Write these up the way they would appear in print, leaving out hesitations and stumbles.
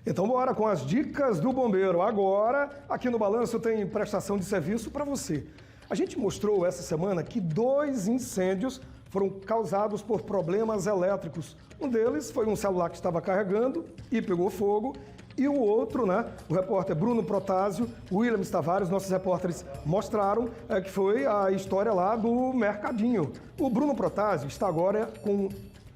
Então bora com as dicas do bombeiro. Agora, aqui no Balanço tem prestação de serviço para você. A gente mostrou essa semana que 2 incêndios foram causados por problemas elétricos. Um deles foi um celular que estava carregando e pegou fogo. E o outro, o repórter Bruno Protásio, Williams Tavares, nossos repórteres mostraram que foi a história lá do Mercadinho. O Bruno Protásio está agora com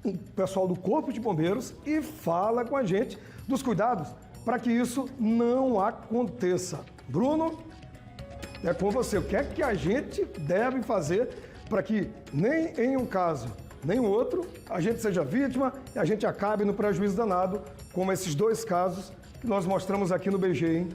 o pessoal do Corpo de Bombeiros e fala com a gente dos cuidados para que isso não aconteça. Bruno, é com você. O que é que a gente deve fazer para que nem em um caso, nem o outro, a gente seja vítima e a gente acabe no prejuízo danado, como esses 2 casos que nós mostramos aqui no BG, hein?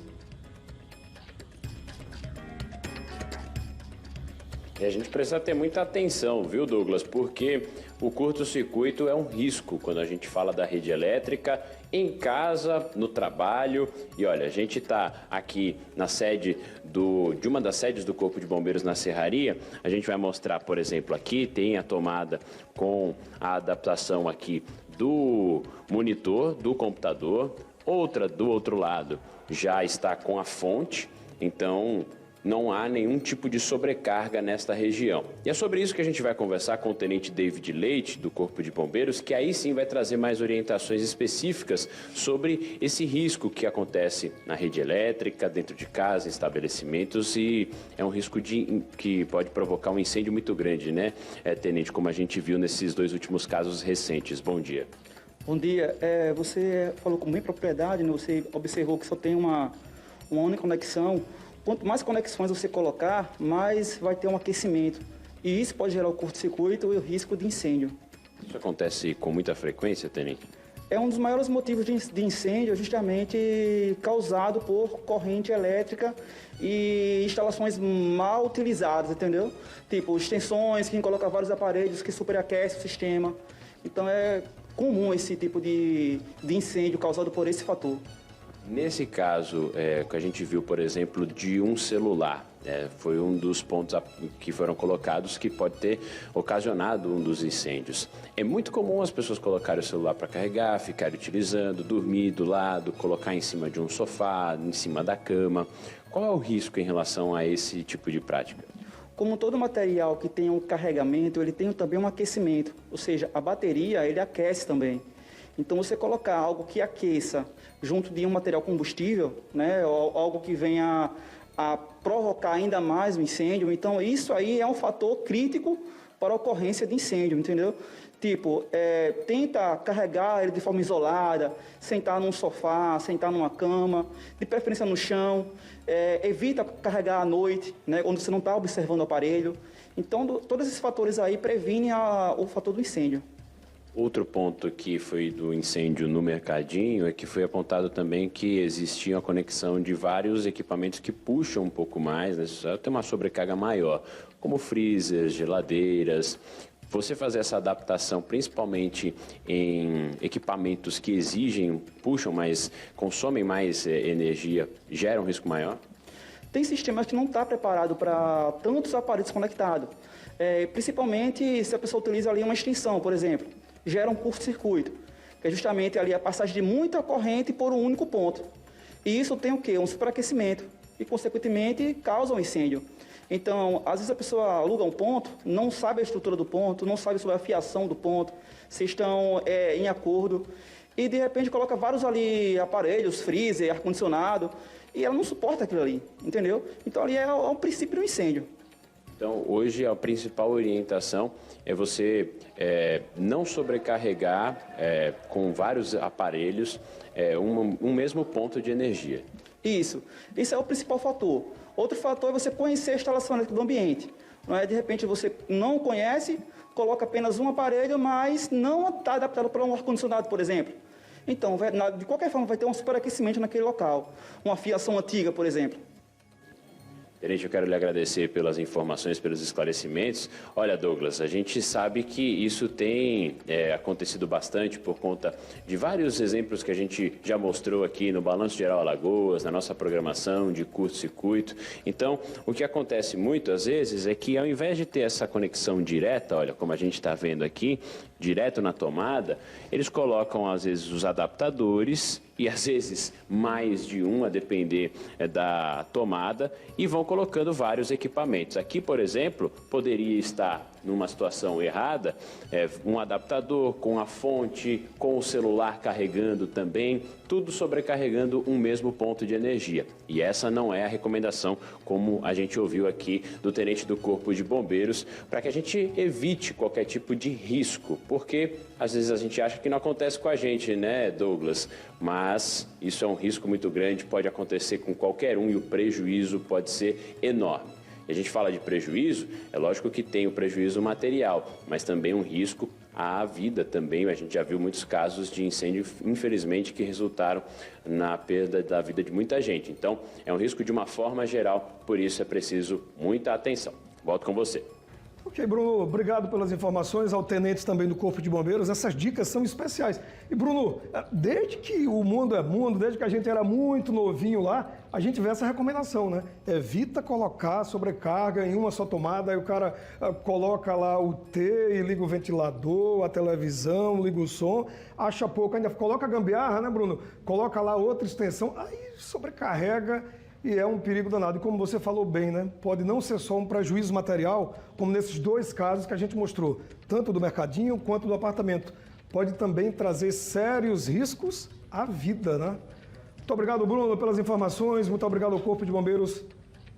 E a gente precisa ter muita atenção, viu, Douglas? Porque o curto-circuito é um risco quando a gente fala da rede elétrica, em casa, no trabalho. E olha, a gente está aqui na sede de uma das sedes do Corpo de Bombeiros na Serraria. A gente vai mostrar, por exemplo, aqui tem a tomada com a adaptação aqui do monitor, do computador. Outra do outro lado já está com a fonte, então não há nenhum tipo de sobrecarga nesta região. E é sobre isso que a gente vai conversar com o Tenente David Leite, do Corpo de Bombeiros, que aí sim vai trazer mais orientações específicas sobre esse risco que acontece na rede elétrica, dentro de casa, em estabelecimentos, e é um risco que pode provocar um incêndio muito grande, né, Tenente, como a gente viu nesses 2 últimos casos recentes. Bom dia. Bom dia. Você falou com bem propriedade, né? Você observou que só tem uma única conexão. Quanto mais conexões você colocar, mais vai ter um aquecimento. E isso pode gerar o curto-circuito e o risco de incêndio. Isso acontece com muita frequência, Tenente? É um dos maiores motivos de incêndio, justamente causado por corrente elétrica e instalações mal utilizadas, entendeu? Tipo, extensões, quem coloca vários aparelhos que superaquecem o sistema. Então é comum esse tipo de incêndio causado por esse fator. Nesse caso, que a gente viu, por exemplo, de um celular, foi um dos pontos que foram colocados que pode ter ocasionado um dos incêndios. É muito comum as pessoas colocarem o celular para carregar, ficarem utilizando, dormir do lado, colocar em cima de um sofá, em cima da cama. Qual é o risco em relação a esse tipo de prática? Como todo material que tem um carregamento, ele tem também um aquecimento, ou seja, a bateria ele aquece também. Então você colocar algo que aqueça junto de um material combustível, ou algo que venha a provocar ainda mais o incêndio, então isso aí é um fator crítico para a ocorrência de incêndio, entendeu? Tipo, tenta carregar ele de forma isolada, sentar num sofá, sentar numa cama, de preferência no chão, evita carregar à noite, onde você não está observando o aparelho. Então, todos esses fatores aí previnem o fator do incêndio. Outro ponto que foi do incêndio no Mercadinho é que foi apontado também que existia a conexão de vários equipamentos que puxam um pouco mais, tem uma sobrecarga maior, como freezers, geladeiras. Você fazer essa adaptação, principalmente em equipamentos que puxam mais, consomem mais energia, gera um risco maior? Tem sistemas que não estão preparados para tantos aparelhos conectados, principalmente se a pessoa utiliza ali uma extensão, por exemplo. Gera um curto-circuito, que é justamente ali a passagem de muita corrente por um único ponto. E isso tem o quê? Um superaquecimento e, consequentemente, causa um incêndio. Então, às vezes a pessoa aluga um ponto, não sabe a estrutura do ponto, não sabe sobre a fiação do ponto, se estão em acordo, e de repente coloca vários ali aparelhos, freezer, ar-condicionado, e ela não suporta aquilo ali, entendeu? Então ali é o princípio do incêndio. Então, hoje a principal orientação é você não sobrecarregar com vários aparelhos um mesmo ponto de energia. Isso é o principal fator. Outro fator é você conhecer a instalação elétrica do ambiente. Não é, de repente você não conhece, coloca apenas um aparelho, mas não está adaptado para um ar-condicionado, por exemplo. Então, de qualquer forma, vai ter um superaquecimento naquele local. Uma fiação antiga, por exemplo. Tenente, eu quero lhe agradecer pelas informações, pelos esclarecimentos. Olha, Douglas, a gente sabe que isso tem acontecido bastante por conta de vários exemplos que a gente já mostrou aqui no Balanço Geral Alagoas, na nossa programação de curto-circuito. Então, o que acontece muitas vezes é que ao invés de ter essa conexão direta, olha, como a gente está vendo aqui, direto na tomada, eles colocam às vezes os adaptadores e às vezes mais de um, a depender da tomada, e vão colocando vários equipamentos. Aqui, por exemplo, poderia estar numa situação errada, um adaptador com a fonte, com o celular carregando também, tudo sobrecarregando um mesmo ponto de energia. E essa não é a recomendação, como a gente ouviu aqui do tenente do Corpo de Bombeiros, para que a gente evite qualquer tipo de risco, porque às vezes a gente acha que não acontece com a gente, né, Douglas? Mas isso é um risco muito grande, pode acontecer com qualquer um e o prejuízo pode ser enorme. E a gente fala de prejuízo, é lógico que tem o prejuízo material, mas também um risco à vida também. A gente já viu muitos casos de incêndio, infelizmente, que resultaram na perda da vida de muita gente. Então, é um risco de uma forma geral, por isso é preciso muita atenção. Volto com você. Ok, Bruno, obrigado pelas informações, ao tenente também do Corpo de Bombeiros, essas dicas são especiais. E Bruno, desde que o mundo é mundo, desde que a gente era muito novinho lá, a gente vê essa recomendação, né? Evita colocar sobrecarga em uma só tomada, aí o cara coloca lá o T e liga o ventilador, a televisão, liga o som, acha pouco, ainda coloca a gambiarra, né, Bruno? Coloca lá outra extensão, aí sobrecarrega. E é um perigo danado. E como você falou bem, né? Pode não ser só um prejuízo material, como nesses dois casos que a gente mostrou, tanto do mercadinho quanto do apartamento. Pode também trazer sérios riscos à vida, né? Muito obrigado, Bruno, pelas informações. Muito obrigado ao Corpo de Bombeiros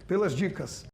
pelas dicas.